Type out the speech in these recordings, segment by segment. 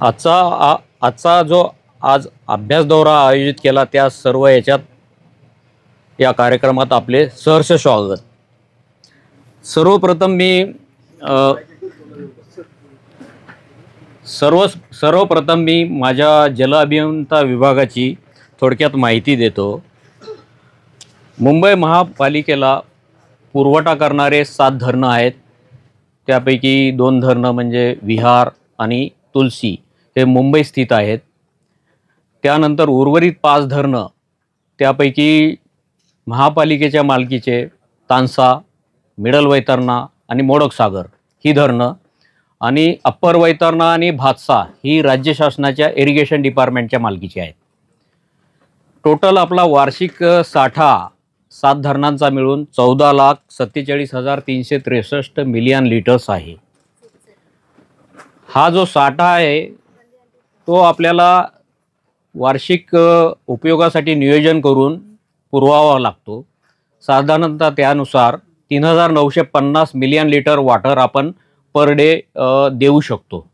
आजचा जो आज अभ्यास दौरा आयोजित केला त्या सर्व या कार्यक्रमात आपले सहर्ष स्वागत। सर्वप्रथम मी सर्वप्रथम मी माझ्या जल अभियंता विभागाची थोडक्यात माहिती देतो। मुंबई महापालिकेला पुरवठा करणारे 7 धरणं आहेत। त्यापैकी 2 धरणं म्हणजे विहार आणि तुलसी हे मुंबई स्थित आहेत। त्यानंतर उर्वरित 5 धरणं त्यापैकी महापालिकेच्या मालकीचे तानसा, मिडल वैतरणा आणि मोडक सागर ही धरणं आणि अप्पर वैतरणा आणि भातसा ही राज्य शासनाच्या इरिगेशन डिपार्टमेंटच्या मालकीची आहेत। टोटल आपला वार्षिक साठा 7 धरणांचा मिळून 14,47,363 मिलियन लिटर्स आहे। हा जो साठा आहे तो आपल्याला वार्षिक उपयोगासाठी नियोजन करून पुरवावा लागतो। साधारणतः त्यानुसार 3,950 मिलियन लिटर वॉटर आपण पर डे देऊ शकतो।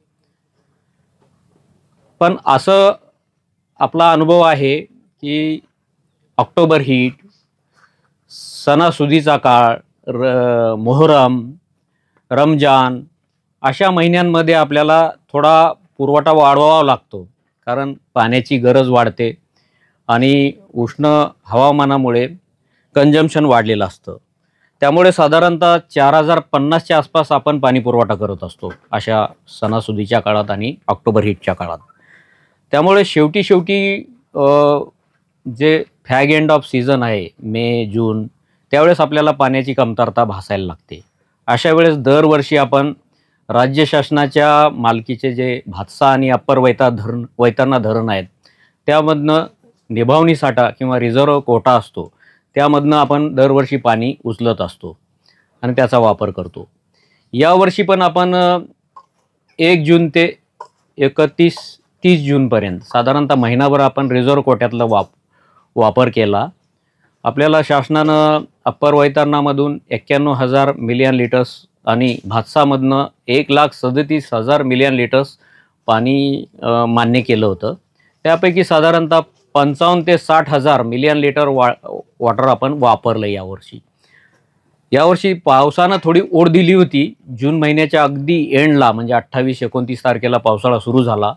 पण असं आपला अनुभव आहे की ऑक्टोबर हीट, सणासुदीचा काळ, मोहरम, रमजान अशा महिन्यांमध्ये आपल्याला थोडा पुरवठा वाढवावा लागतो, कारण पाण्याची गरज वाढते आणि उष्ण हवामानामुळे कंजम्पशन वाढलेलं असतं। त्यामुळे साधारणतः 4,050च्या आसपास आपण पाणी पुरवठा करत असतो अशा सणासुदीच्या काळात आणि ऑक्टोबर हीटच्या काळात। त्यामुळे शेवटी जे फॅग एंड ऑफ सीझन आहे मे जून, त्यावेळेस आपल्याला पाण्याची कमतरता भासायला लागते। अशा वेळेस दरवर्षी आपण राज्य शासनाच्या मालकीचे जे भातसा आणि अप्पर वैतरणा धरण आहेत त्यामधनं निभावणी साठा किंवा रिझर्व्ह कोटा असतो, त्यामधनं आपण दरवर्षी पाणी उचलत असतो आणि त्याचा वापर करतो। यावर्षी पण आपण 1 जून ते 30 जूनपर्यंत साधारणतः महिनाभर आपण रिझर्व्ह कोट्यातला वापर केला। आपल्याला शासनानं अप्पर वैतरणामधून 91,000 मिलियन लिटर्स आणि भातसामधनं 1,37,000 मिलियन लिटर्स पाणी मान्य केलं होतं। त्यापैकी साधारणतः 55,000 ते 60,000 मिलियन लिटर वॉटर आपण वापरलं यावर्षी पावसानं थोडी ओढ दिली होती। जून महिन्याच्या अगदी एंडला म्हणजे 28-29 तारखेला पावसाळा सुरू झाला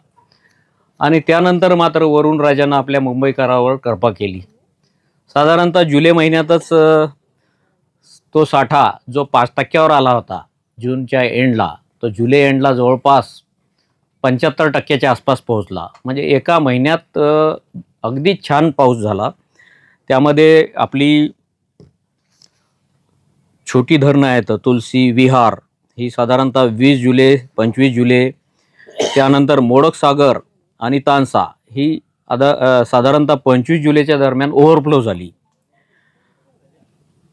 आणि त्यानंतर मात्र वरुण राजानं आपल्या मुंबईकरावर कृपा केली। साधारणतः जुलै महिन्यातच तो साठा जो 5% आला होता जूनच्या एंडला, तो जुलै एंडला जवळपास 75%च्या आसपास पोहोचला। म्हणजे एका महिन्यात अगदी छान पाऊस झाला। त्यामध्ये आपली छोटी धरणं आहेत तुलसी, विहार ही साधारणतः 20 जुलै 25 जुलै, त्यानंतर मोडक सागर आणि तानसा ही साधारणतः 25 जुलैच्या दरम्यान ओव्हरफ्लो झाली।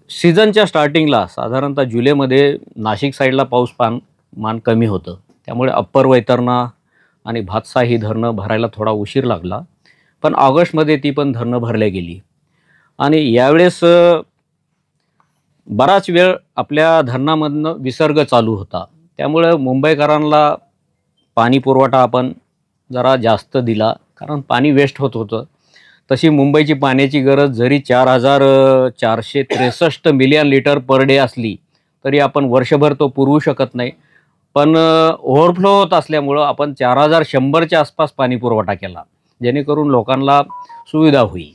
सीझनच्या स्टार्टिंगला साधारणतः जुलैमध्ये नाशिक साईडला पाऊसमान कमी होतं, त्यामुळे अप्पर वैतरणा आणि भातसा ही धरणं भरायला थोडा उशीर लागला। पण ऑगस्टमध्ये ती पण धरणं भरल्या गेली आणि यावेळेस बराच वेळ आपल्या धरणामधनं विसर्ग चालू होता। त्यामुळे मुंबईकरांना पाणी पुरवठा आपण जरा जास्त दिला, कारण पाणी वेस्ट होत होतं। तशी मुंबईची पाण्याची गरज जरी 4,463 मिलियन लिटर पर डे असली तरी आपण वर्षभर तो पुरवू शकत नाही। पण ओव्हरफ्लो होत असल्यामुळं आपण 4,100च्या आसपास पाणी पुरवठा केला, जेणेकरून लोकांना सुविधा होईल।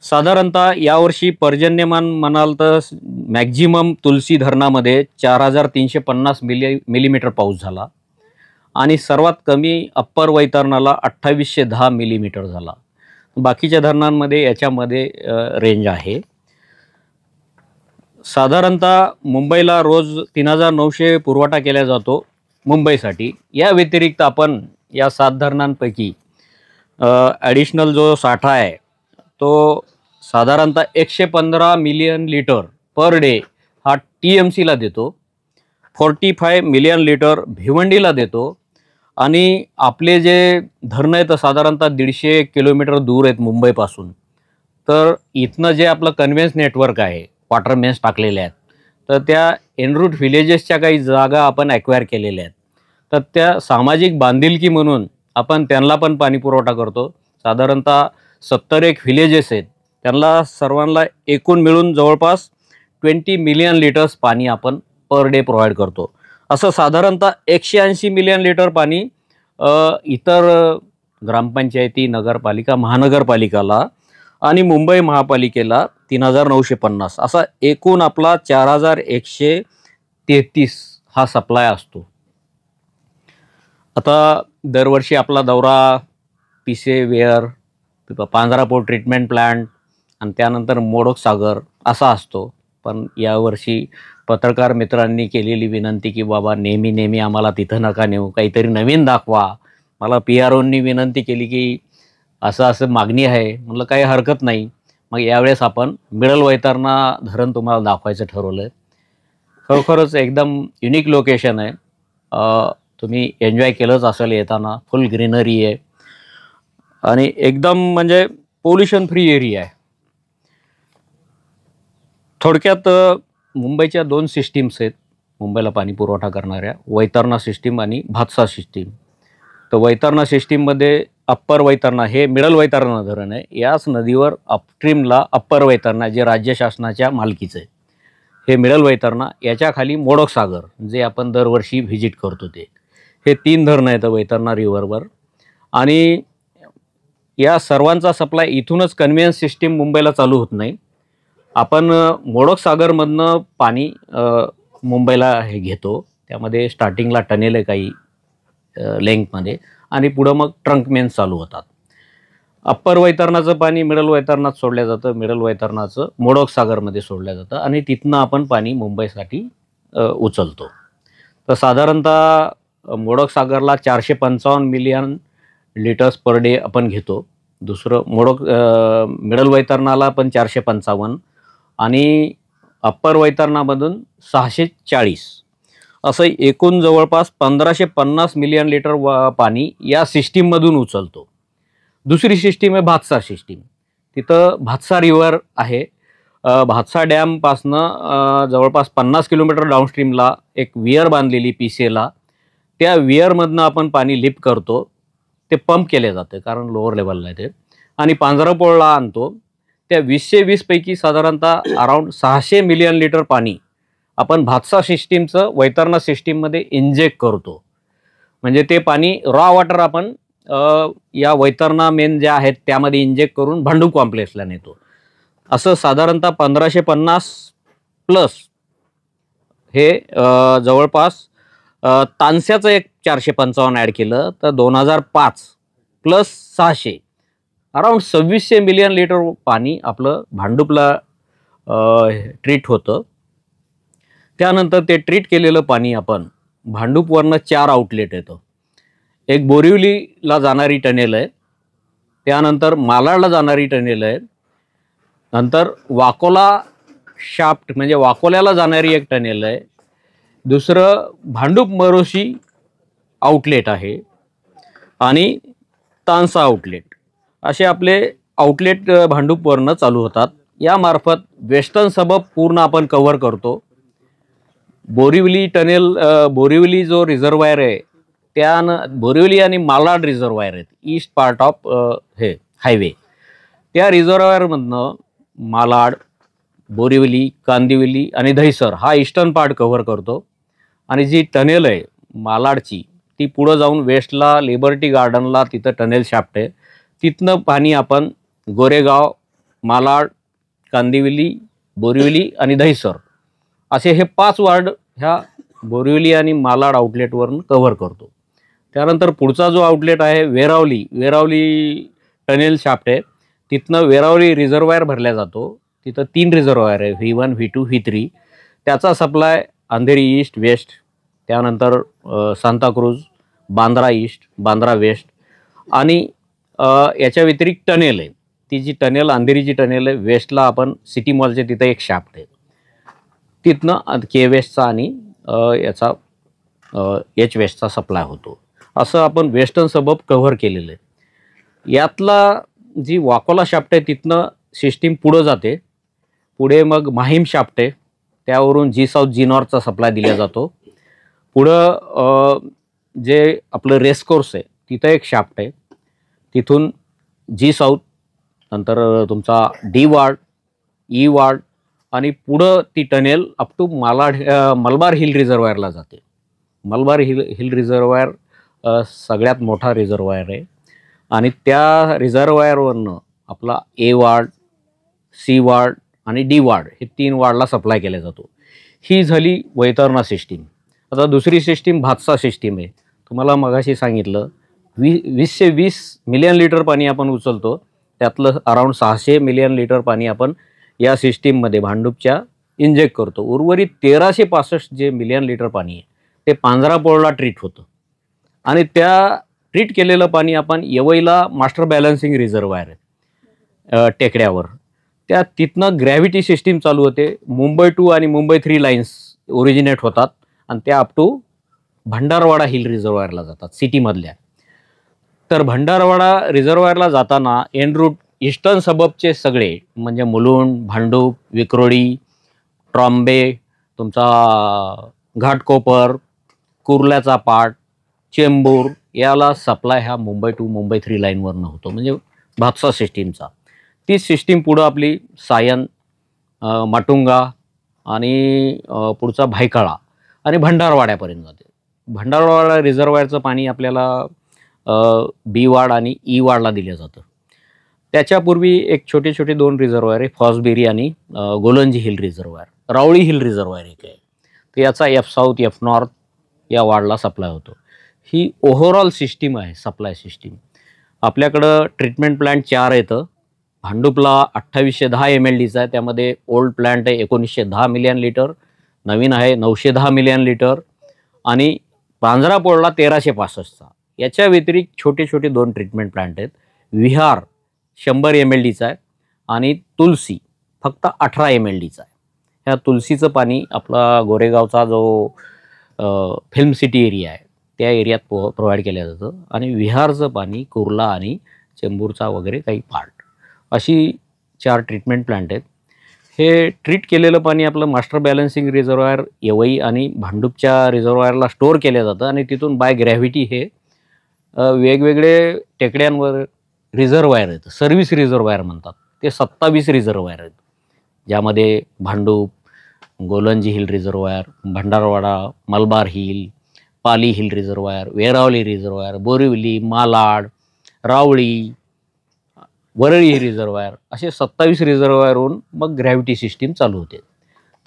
साधारणतः यावर्षी पर्जन्यमान म्हणाल तर मॅक्झिमम तुलसी धरणामध्ये 4,350 मिलीमीटर पाऊस झाला आणि सर्वात कमी अप्पर वैतरणाला 2,810 मिलीमीटर झाला। बाकीच्या धरणांमध्ये याच्यामध्ये रेंज आहे। साधारणतः मुंबईला रोज 3,900 पुरवठा केला जातो मुंबईसाठी। या व्यतिरिक्त आपण या 7 धरणांपैकी ॲडिशनल जो साठा आहे तो साधारणतः 115 मिलियन लिटर पर डे हा TMCला देतो, 45 मिलियन लिटर भिवंडीला देतो आणि आपले जे धरणं आहेत साधारणतः 150 किलोमीटर दूर आहेत मुंबईपासून। तर इथनं जे आपलं कन्व्हेन्स नेटवर्क आहे, वॉटर मेन्स टाकलेले आहेत, तर त्या एनरूट व्हिलेजेसच्या काही जागा आपण ॲक्वायर केलेल्या आहेत। तर त्या सामाजिक बांधिलकी म्हणून आपण त्यांना पण पाणी पुरवठा करतो. साधारणतः 70 एक व्हिलेजेस आहेत, त्यांना सर्वांना एकूण मिळून जवळपास 20 मिलियन लिटर्स पाणी आपण पर डे प्रोव्हाइड करतो. असं साधारणतः 180 मिलियन लिटर पाणी इतर ग्रामपंचायती, नगरपालिका, महानगरपालिकाला आणि मुंबई महापालिकेला 3950 असा एकूण आपला 4133 हा सप्लाय असतो. आता दरवर्षी आपला दौरा पिसे वेअर, पांझरापोर्ट ट्रीटमेंट प्लांट आणि त्यानंतर मोडक सागर असा असतो. पण यावर्षी पत्रकार मित्रांनी केलेली विनंती की बाबा नेहमी आम्हाला तिथं नका नेऊ, काहीतरी नवीन दाखवा. मला PROंनी विनंती केली की असं मागणी आहे. म्हटलं काही हरकत नाही. मग यावेळेस आपण मिडल वैतरणा धरण तुम्हाला दाखवायचं ठरवलं आहे. खरोखरच एकदम युनिक लोकेशन आहे. तुम्ही एन्जॉय केलंच असेल येताना. फुल ग्रीनरी आहे आणि एकदम म्हणजे पोल्युशन फ्री एरिया आहे. थोडक्यात मुंबईच्या 2 सिस्टीम्स आहेत मुंबईला पाणी पुरवठा करणाऱ्या, वैतरणा सिस्टीम आणि भातसा सिस्टीम. तर वैतरणा सिस्टीममध्ये अप्पर वैतरणा हे मिडल वैतरणा धरण आहे. याच नदीवर अपस्ट्रीमला अप्पर वैतरणा जे राज्य शासनाच्या मालकीचं आहे हे मिडल वैतरणा, याच्या खाली मोडक सागर जे आपण दरवर्षी व्हिजिट करतो ते. हे 3 धरणं आहेत वैतरणा रिव्हरवर आणि या सर्वांचा सप्लाय इथूनच कन्व्हेयन्स सिस्टीम मुंबईला चालू होत नाही. आपण मोडक सागरमधनं पाणी मुंबईला हे घेतो. त्यामध्ये स्टार्टिंगला टनेल आहे काही लेंथमध्ये आणि पुढं मग ट्रंक मेन्स चालू होतात. अप्पर वैतरणाचं पाणी मिडल वैतरणात सोडलं जातं, मिडल वैतरणाचं मोडक सागरमध्ये सोडलं जातं आणि तिथनं आपण पाणी मुंबईसाठी उचलतो. तर साधारणतः मोडक सागरला 455 मिलियन लिटर्स पर डे आपण घेतो. दुसरं मिडल वैतरणाला पण 455 आणि अप्पर वैतरणामधून 640 असं एकूण जवळपास 1550 मिलियन लिटर पाणी या सिस्टीममधून उचलतो. दुसरी सिस्टीम आहे भातसा सिस्टीम. तिथं भातसा रिव्हर आहे. भातसा डॅमपासनं जवळपास 50 किलोमीटर डाऊनस्ट्रीमला एक वियर बांधलेली PCAला, त्या वियरमधनं आपण पाणी लिफ्ट करतो. ते पंप केले जाते कारण लोअर लेवलला आहे ते आणि पांझरापोळला आणतो. त्या 220 पैकी साधारणतः अराऊंड 600 मिलियन लिटर पाणी आपण भातसा सिस्टीमचं वैतरणा सिस्टीममध्ये इंजेक्ट करतो. म्हणजे ते पाणी रॉ वॉटर आपण या वैतरणा मेन ज्या आहेत त्यामध्ये इंजेक्ट करून भांडूप कॉम्प्लेक्सला नेतो. असं साधारणतः 1550 प्लस हे जवळपास तानस्याचं एक 455 ॲड केलं तर 2005 प्लस 600 अराऊंड 2600 मिलियन लिटर पाणी आपलं भांडूपला ट्रीट होतं. त्यानंतर ते ट्रीट केलेलं पाणी आपण भांडूपवरनं 4 आउटलेट येतं. एक बोरिवलीला जाणारी टनेल आहे, त्यानंतर मालाडला जाणारी टनेल आहे, नंतर वाकोला शाफ्ट म्हणजे वाकोल्याला जाणारी एक टनेल आहे, दुसरं भांडूप मरोशी आउटलेट आहे आणि तानसा आउटलेट. असे आपले आउटलेट भांडूपवरनं चालू होतात. यामार्फत वेस्टर्न सबब पूर्ण आपण कव्हर करतो. बोरिवली टनेल, बोरिवली जो रिझर्वायर आहे त्यानं बोरिवली आणि मालाड रिझर्वायर आहेत ईस्ट पार्ट ऑफ हे हायवे. त्या रिझर्वायरमधनं मालाड, बोरिवली, कांदिवली आणि दहिसर हा ईस्टर्न पार्ट कव्हर करतो. आणि जी टनेल आहे मालाडची ती पुढं जाऊन वेस्टला लिबर्टी गार्डनला तिथं टनेल शाफ्ट आहे. तिथनं पाणी आपण गोरेगाव, मालाड, कांदिवली, बोरिवली आणि दहिसर असे हे 5 वार्ड ह्या बोरिवली आणि मालाड आउटलेटवरून कव्हर करतो. त्यानंतर पुढचा जो आउटलेट आहे वेरावली, वेरावली टनेल शाफ्ट आहे. तिथनं वेरावली रिझर्वायर भरला जातो. तिथं 3 रिझर्वायर आहे, V1, V2, V3. त्याचा सप्लाय अंधेरी ईस्ट, वेस्ट, त्यानंतर सांताक्रूज, बांद्रा ईस्ट, बांद्रा वेस्ट आणि याच्या व्यतिरिक्त टनेल आहे. ती जी टनेल अंधेरीची टनेल आहे वेस्टला आपण सिटी मॉलच्या तिथं एक शाफ्ट आहे. तिथनं के वेस्टचा आणि याचा एच वेस्टचा सप्लाय होतो. असं आपण वेस्टर्न सबब कव्हर केलेलं आहे. यातला जी वाकोला शाफ्ट आहे तिथनं सिस्टीम पुढं जाते. पुढे मग माहीम शाफ्ट आहे, त्यावरून जी साऊथ जी नॉर्थचा सप्लाय दिला जातो. पुढं जे आपलं रेसकोर्स आहे तिथं एक शाफ्ट आहे, तिथून जी साऊथ, नंतर तुमचा डी वार्ड, ई वार्ड आणि पुढं ती tunnel up to Malabar hill रिझर्वायरला जाते. मलबार हिल रिझर्वायर सगळ्यात मोठा रिझर्वायर आहे आणि त्या रिझर्वायरवरनं आपला ए वार्ड, सी वार्ड आणि डी वार्ड हे 3 वार्डला सप्लाय केला जातो. ही झाली वैतरणा सिस्टीम. आता दुसरी सिस्टीम भातसा सिस्टीम आहे. तुम्हाला मगाशी सांगितलं 20 मिलियन लिटर पाणी आपण उचलतो, त्यातलं अराऊंड 600 मिलियन लिटर पाणी आपण या सिस्टीममध्ये भांडूपच्या इंजेक्ट करतो. उर्वरित 1365 जे मिलियन लिटर पाणी आहे ते पांझरापोळला ट्रीट होतं आणि त्या ट्रीट केलेलं पाणी आपण येवईला मास्टर बॅलन्सिंग रिझर्वायर आहे टेकड्यावर, त्या तिथनं ग्रॅव्हिटी सिस्टीम चालू होते. मुंबई 2 आणि मुंबई 3 लाईन्स ओरिजिनेट होतात आणि त्या अप टू भंडारवाडा हिल रिझर्वायरला जातात सिटीमधल्या. तर भंडारवाडा रिझर्वायरला जाताना एन रूट ईस्टर्न सबबचे सगळे म्हणजे मुलुंड, भांडूप, विक्रोळी, ट्रॉम्बे, तुमचा घाटकोपर, कुर्ल्याचा पाट, चेंबूर याला सप्लाय ह्या मुंबई 2 मुंबई 3 लाईनवरनं होतो, म्हणजे भातसा सिस्टीमचा. ती सिस्टीम पुढं आपली सायन, माटुंगा आणि पुढचा भायखळा आणि भंडारवाड्यापर्यंत जाते. भंडारवाडा रिझर्वायरचं पाणी आपल्याला बी वार्ड आणि ई वार्डला दिलं जातं. त्याच्यापूर्वी एक छोटे छोटे 2 रिझर्वायर आहे, फॉसबेरी आणि गोलंजी हिल रिझर्वायर, रावळी हिल रिझर्वायर एक आहे. तर याचा एफ साऊथ, एफ नॉर्थ या वार्डला सप्लाय होतो. ही ओव्हरऑल सिस्टीम आहे सप्लाय सिस्टीम. आपल्याकडं ट्रीटमेंट प्लांट 4 येतं. भांडूपला 2810 MLDचा आहे, त्यामध्ये ओल्ड प्लांट आहे 1910 मिलियन लिटर, नवीन आहे 910 मिलियन लिटर आणि पांझरापोळला 1365चा. याच्या व्यतिरिक्त छोटे छोटे 2 ट्रीटमेंट प्लांट आहेत. विहार 100 MLDचा आहे आणि तुलसी फक्त 18 MLDचा आहे. ह्या तुलसीचं पाणी आपला गोरेगावचा जो फिल्म सिटी एरिया आहे त्या एरियात प्रोव्हाइड केलं जातं आणि विहारचं पाणी कुर्ला आणि चेंबूरचा वगैरे काही पार्ट, अशी 4 ट्रीटमेंट प्लांट आहेत. हे ट्रीट केलेलं पाणी आपलं मास्टर बॅलन्सिंग रिझर्वायर येवई आणि भांडूपच्या रिझर्वायरला स्टोअर केलं जातं आणि तिथून बाय ग्रॅव्हिटी हे वेगवेगळे टेकड्यांवर रिझर्वायर आहेत, सर्व्हिस रिझर्वायर म्हणतात, ते 27 रिझर्वायर आहेत, ज्यामध्ये Bhandup, Golanji hill reservoir, Bhandarwada, Malabar hill, Pali hill reservoir, Verawali reservoir, Borivali, Malad, Rawali, Worli reservoir, असे 27 रिझर्वायरहून मग ग्रॅव्हिटी सिस्टीम चालू होते.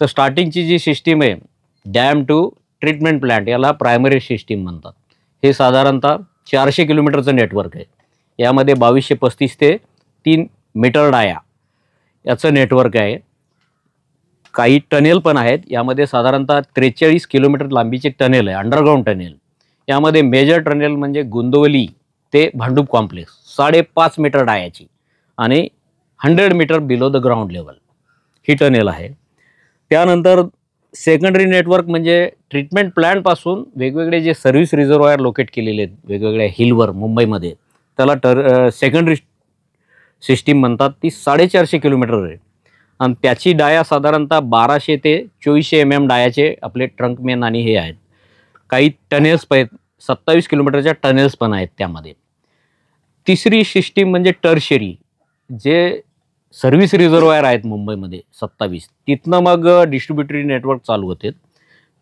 तर स्टार्टिंगची जी सिस्टीम आहे डॅम टू ट्रीटमेंट प्लांट, याला प्रायमरी सिस्टीम म्हणतात. हे साधारणतः 400 किलोमीटरचं नेटवर्क आहे. यामध्ये 2235 ते 3 मीटर डाया याचं नेटवर्क आहे. काही टनेल पण आहेत. यामध्ये साधारणतः 43 किलोमीटर लांबीचे टनेल आहे, अंडरग्राऊंड टनेल. यामध्ये मेजर टनेल म्हणजे गोंदवली ते भांडूप कॉम्प्लेक्स 5.5 मीटर डायाची आणि 100 metre below the ground level ही टनेल आहे. त्यानंतर सेकंडरी नेटवर्क म्हणजे ट्रीटमेंट प्लॅनपासून वेगवेगळे जे सर्व्हिस रिझर्वायर लोकेट केलेले आहेत वेगवेगळ्या हिलवर मुंबईमध्ये, त्याला सेकंडरी सिस्टीम म्हणतात. ती 450 किलोमीटर आहे आणि त्याची डाया साधारणतः 1200 ते 2400 mm डायाचे आपले ट्रंकमेन आणि हे आहेत. काही टनेल्स पण आहेत, 27 किलोमीटरच्या टनेल्स पण आहेत त्यामध्ये. तिसरी सिस्टीम म्हणजे टर्शरी, जे सर्व्हिस रिझर्वायर आहेत मुंबईमध्ये 27, तिथनं मग डिस्ट्रीब्युटरी नेटवर्क चालू होते.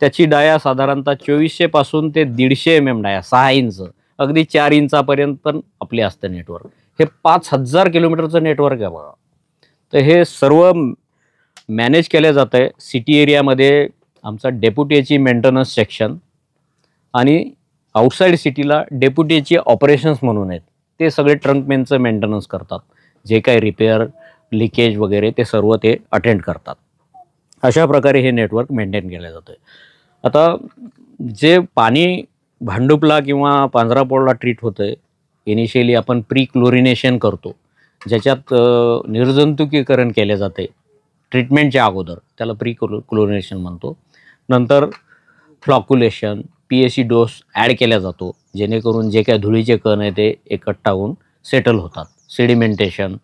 त्याची डाया साधारणतः 2400 पासून ते 150 mm डाया, 6 इंच अगदी 4 इंचापर्यंत पण आपले असतं नेटवर्क. हे 5000 किलोमीटरचं नेटवर्क आहे बघा. तर हे सर्व मॅनेज केलं जातं आहे सिटी एरियामध्ये. आमचा डेप्युटीची मेंटेनन्स सेक्शन आणि आउटसाईड सिटीला डेप्युटीची ऑपरेशन्स म्हणून आहेत, ते सगळे ट्रंकमेनचं मेंटेनन्स करतात. जे काही रिपेअर, लिकेज वगैरे ते सर्व ते अटेंड करतात. अशा प्रकारे हे नेटवर्क मेंटेन केलं जातं. आता जे पाणी भांडूपला किंवा पांझरापोळला ट्रीट होतं आहे, इनिशियली आपण प्री क्लोरिनेशन करतो, ज्याच्यात निर्जंतुकीकरण केले जाते ट्रीटमेंटच्या अगोदर, त्याला प्री क्लोरिनेशन म्हणतो. नंतर फ्लॉक्युलेशन, PAC डोस ॲड केला जातो, जेणेकरून जे काही धुळीचे कण आहे ते एकट्ठा होऊन सेटल होतात. सेडिमेंटेशन,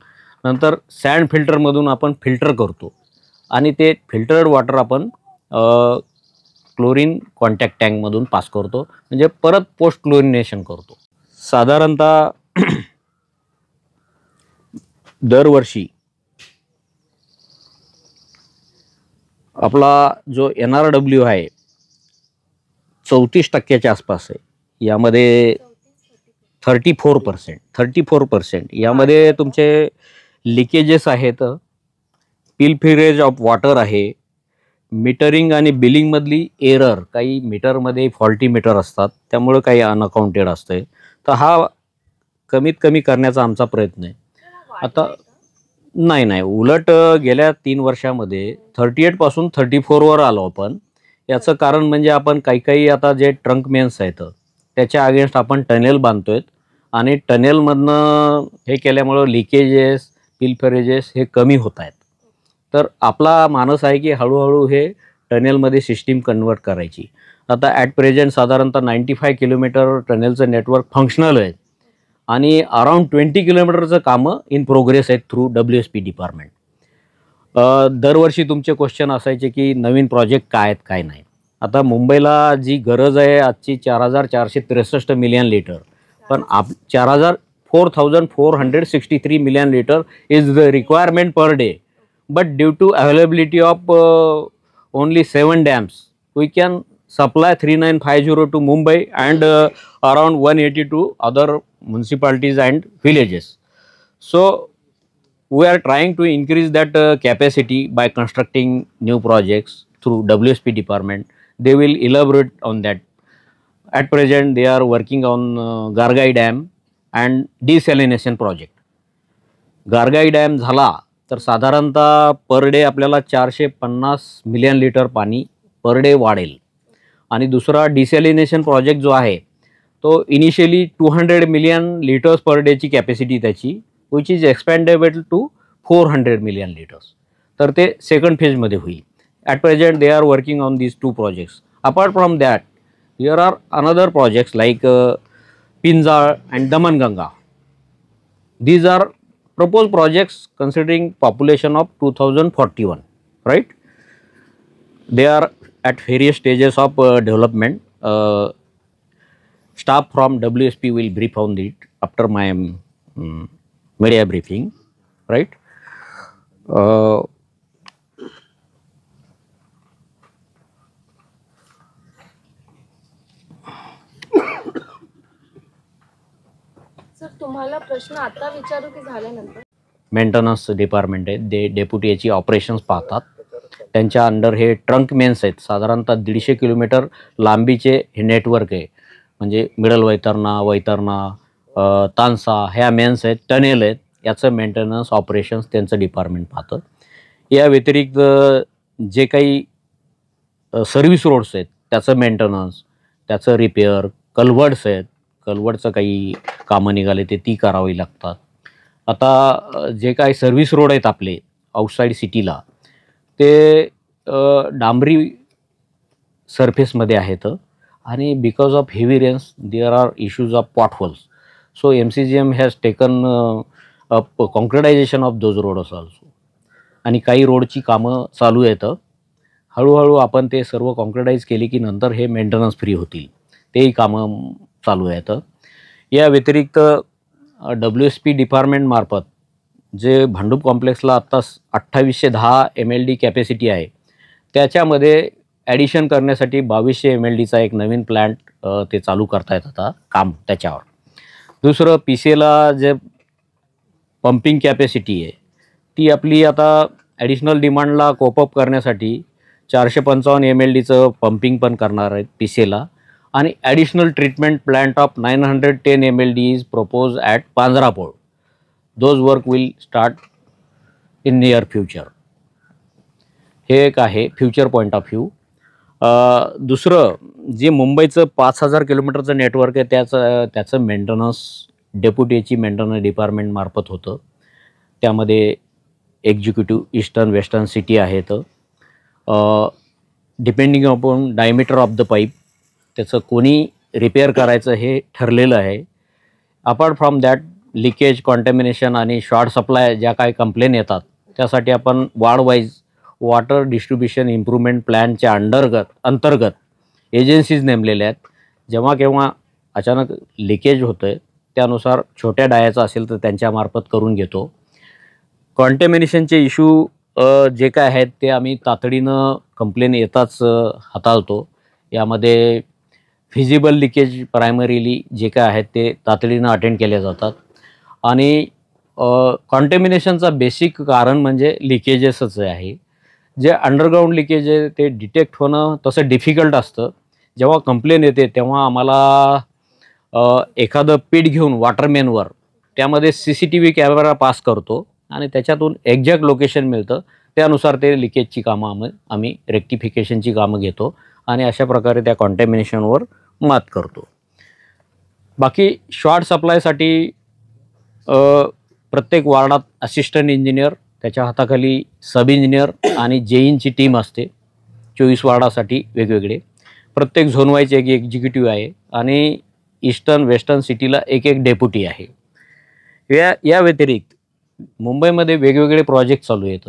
नंतर सँड फिल्टरमधून आपण फिल्टर करतो आणि ते फिल्टर्ड वॉटर आपण क्लोरीन कॉन्टॅक्ट टँकमधून पास करतो, म्हणजे परत पोस्ट क्लोरिनेशन करतो. साधारणतः दरवर्षी आपला जो NRW आहे 34% आसपास आहे. यामध्ये 34% यामध्ये तुमचे लिकेजेस आहेत, पिलफिरेज ऑफ वॉटर आहे, मीटरिंग आणि बिलिंगमधली एरर, काही मीटरमध्ये फॉल्टी मीटर असतात त्यामुळे काही अनअकाउंटेड असते. तर हा कमीत कमी करण्याचा आमचा प्रयत्न आहे. आता नाही, उलट गेल्या 3 वर्षामध्ये 38 पासून 34 वर आलो आपण. याचं कारण म्हणजे आपण काही आता जे ट्रंक मेन्स आहेत त्याच्या अगेन्स्ट आपण टनेल बांधतोय आणि टनेलमधनं हे केल्यामुळं लिकेजेस, पिलफरेजेस हे कमी होत आहेत. तर आपला मानस आहे की हळूहळू हे टनेलमध्ये सिस्टीम कन्वर्ट करायची. आता ॲट प्रेझेंट साधारणतः 95 किलोमीटर टनेलचं नेटवर्क फंक्शनल आहे आणि अराउंड 20 किलोमीटरचं कामं इन प्रोग्रेस आहेत थ्रू WSP डिपार्टमेंट. दरवर्षी तुमचे क्वेश्चन असायचे की नवीन प्रोजेक्ट काय आहेत काय नाही. आता मुंबईला जी गरज आहे आजची 4463 मिलियन लिटर, पण 4463 million litre is the requirement per day. But due to availability of only 7 dams, we can supply 3950 to Mumbai and around 180 to other municipalities and villages. So we are trying to increase that capacity by constructing new projects through WSP department. They will elaborate on that. At present they are working on Gargai Dam and desalination project. Gargai Dam झाला तर साधारणतः per day आपल्याला 450 million litre पाणी per day वाढेल. आणि दुसरा desalination project जो आहे तो इनिशियली 200 मिलियन लिटर्स पर डेची कॅपॅसिटी त्याची, which is expandable to 400 million litres. तर ते सेकंड फेजमध्ये होईल. At present they are working on these 2 projects. Apart from that here are another projects like Pinjal and Damanganga. These are proposed projects considering population of 2041, right? They are at various stages of development. Staff from WSP will brief on it after my media briefing, right? Sir तुम्हाला प्रश्न आता विचारू की झाल्यानंतर? Maintenance department आहे, ते deputy याची operations पाहतात. त्यांच्या अंडर हे ट्रंक मेन्स आहेत. साधारणतः 150 किलोमीटर लांबीचे हे नेटवर्क आहे. म्हणजे मिडल वैतरणा, तानसा ह्या मेन्स आहेत, टनेल आहेत. याचं मेंटेनन्स ऑपरेशन्स त्यांचं डिपार्टमेंट पाहतं. या व्यतिरिक्त जे काही सर्व्हिस रोड्स आहेत त्याचं मेंटेनन्स, त्याचं रिपेअर, कल्व्हर्ट्स आहेत, कल्व्हर्टचं काही कामं निघाले ती करावी लागतात. आता जे काही सर्व्हिस रोड आहेत आपले आउटसाईड सिटीला ते डांबरी सरफेसमध्ये आहेत आणि because of heavy rains there are issues of potholes. So MCGM has taken up concretisation of those roads also. आणि काही रोडची कामं चालू आहेत. हळूहळू आपण ते सर्व कॉन्क्रिटाईज केली की नंतर हे मेंटेनन्स फ्री होतील. तेही कामं चालू आहेत. या व्यतिरिक्त WSP डिपार्टमेंटमार्फत जे भांडूप कॉम्प्लेक्सला आत्ता 2810 MLD कॅपॅसिटी आहे त्याच्यामध्ये ॲडिशन करण्यासाठी 2200 MLDचा एक नवीन प्लॅन्ट ते चालू करतायत आता काम त्याच्यावर. दुसरं PCLला जे पंपिंग कॅपॅसिटी आहे ती आपली आता ॲडिशनल डिमांडला कोपअप करण्यासाठी 455 MLDचं पंपिंग पण करणार आहेत PCLला. आणि additional treatment plant of 910 MLD is propose at Panjarapol. Those work will start in near future. हे एक आहे फ्युचर पॉईंट ऑफ व्ह्यू. दुसरं जे मुंबईचं 5000 किलोमीटरचं नेटवर्क आहे त्याचं मेंटेनन्स डेप्युटीची मेंटेनन्स डिपार्टमेंटमार्फत होतं. त्यामध्ये एक्झिक्युटिव्ह ईस्टर्न वेस्टर्न सिटी आहेत. Depending upon diameter of the pipe त्याचं कोणी रिपेअर करायचं हे ठरलेलं आहे. Apart from that leakage, contamination आणि शॉर्ट सप्लाय ज्या काही कंप्लेन येतात त्यासाठी आपण ward wise water distribution improvement प्लॅनच्या अंतर्गत एजन्सीज नेमलेल्या आहेत. जेव्हा केव्हा अचानक लिकेज होतं आहे त्यानुसार छोट्या डायाचं असेल तर त्यांच्यामार्फत करून घेतो. कॉन्टॅमिनेशनचे इश्यू जे काय आहेत ते आम्ही तातडीनं कंप्लेन येताच हाताळतो. यामध्ये फिजिबल लिकेज प्रायमरीली जे काय आहेत ते तातडीनं अटेंड केले जातात आणि कॉन्टॅमिनेशनचा बेसिक कारण म्हणजे लिकेजेसच आहे. जे अंडरग्राऊंड लिकेज आहे ते डिटेक्ट होणं तसं डिफिकल्ट असतं. जेव्हा कंप्लेन येते तेव्हा आम्हाला एखादं पीठ घेऊन वॉटरमॅनवर त्यामध्ये CCTV कॅमेरा पास करतो आणि त्याच्यातून एक्झॅक्ट लोकेशन मिळतं. त्यानुसार ते लिकेजची कामं आम्ही रेक्टिफिकेशनची कामं घेतो आणि अशा प्रकारे त्या कॉन्टॅमिनेशनवर मात करतो. बाकी शॉर्ट सप्लायसाठी प्रत्येक वार्डात असिस्टंट इंजिनियर, त्याच्या हाताखाली सब इंजिनियर आणि जेईंची टीम असते. 24 वार्डासाठी वेगवेगळे. प्रत्येक झोनवाईज एक एक्झिक्युटिव्ह आहे आणि ईस्टर्न वेस्टर्न सिटीला एक डेप्युटी आहे. या व्यतिरिक्त मुंबईमध्ये वेगवेगळे प्रोजेक्ट चालू आहेत.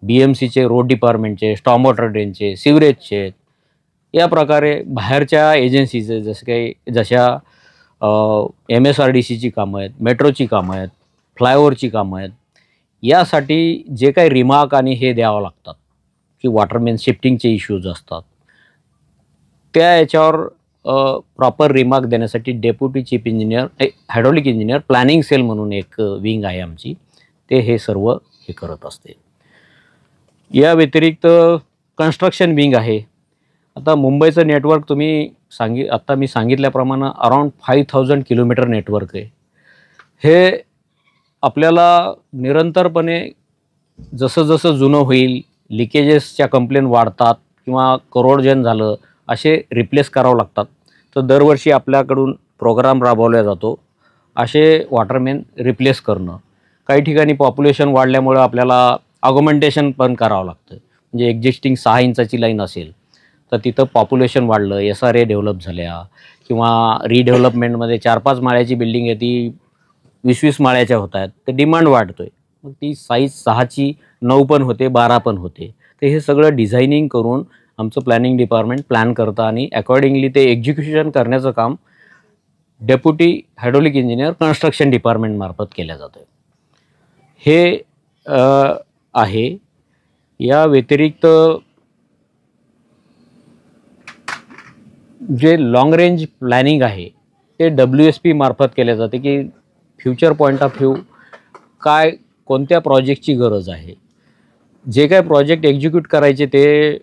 BMCचे, रोड डिपार्टमेंटचे, स्टॉर्म वॉटर ड्रेनचे, सिवरेजचे. या प्रकारे बाहेरच्या एजन्सीचे जशा MSRDCची कामं आहेत, मेट्रोची कामं आहेत, फ्लायओव्हरची कामं आहेत. यासाठी जे काही रिमार्क आणि हे द्यावं लागतात की वॉटरमॅन शिफ्टिंगचे इश्यूज असतात त्या याच्यावर प्रॉपर रिमार्क देण्यासाठी deputy chief engineer, hydraulic engineer, planning cell म्हणून एक विंग आहे आमची, ते हे सर्व हे करत असते. या व्यतिरिक्त कन्स्ट्रक्शन विंग आहे. आता मुंबईचं नेटवर्क आता मी सांगितल्याप्रमाणे अराउंड 5000 किलोमीटर नेटवर्क आहे. हे आपल्याला निरंतरपणे जसं जसं जुनं होईल, लिकेजेसच्या कंप्लेन वाढतात किंवा करोडजन झालं असे रिप्लेस करावं लागतात. तर दरवर्षी आपल्याकडून प्रोग्राम राबवला जातो असे वॉटरमॅन रिप्लेस करणं. काही ठिकाणी पॉप्युलेशन वाढल्यामुळं आपल्याला ऑगमेंटेशन पण करावं लागतं. म्हणजे एक्झिस्टिंग 6 इंचाची लाईन असेल तर तिथं पॉप्युलेशन वाढलं, SRA डेव्हलप झाल्या किंवा रिडेव्हलपमेंटमध्ये 4-5 माळ्याची बिल्डिंग आहे ती 20-20 माळ्याच्या होत आहेत, तर डिमांड वाढतोय. मग ती साईज 6ची 9 पण होते, 12 पण होते. तर हे सगळं डिझायनिंग करून आमचं प्लॅनिंग डिपार्टमेंट प्लॅन करतं आणि अकॉर्डिंगली ते एक्झिक्युशन करण्याचं काम डेप्युटी हायड्रॉलिक इंजिनियर कन्स्ट्रक्शन डिपार्टमेंटमार्फत केलं जातं. हे आहे. या व्यतिरिक्त जे लाँग रेंज प्लॅनिंग आहे ते WSP मार्फत केले जाते की फ्युचर पॉईंट ऑफ व्ह्यू कोणत्या प्रोजेक्टची गरज आहे. जे काय प्रोजेक्ट एक्झिक्यूट करायचे ते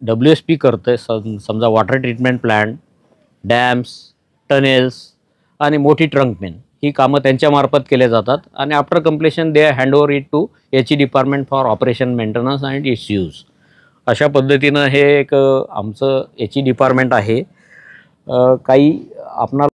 WSP करतं. समजा water treatment plant, dams, tunnels आणि मोठी ट्रंक मेन ही कामं त्यांच्यामार्फत केले जातात आणि after completion they hand over it to HE department for operation maintenance and its use. अशा पद्धतीनं हे एक आमचं HE डिपार्टमेंट आहे. काही आपणाला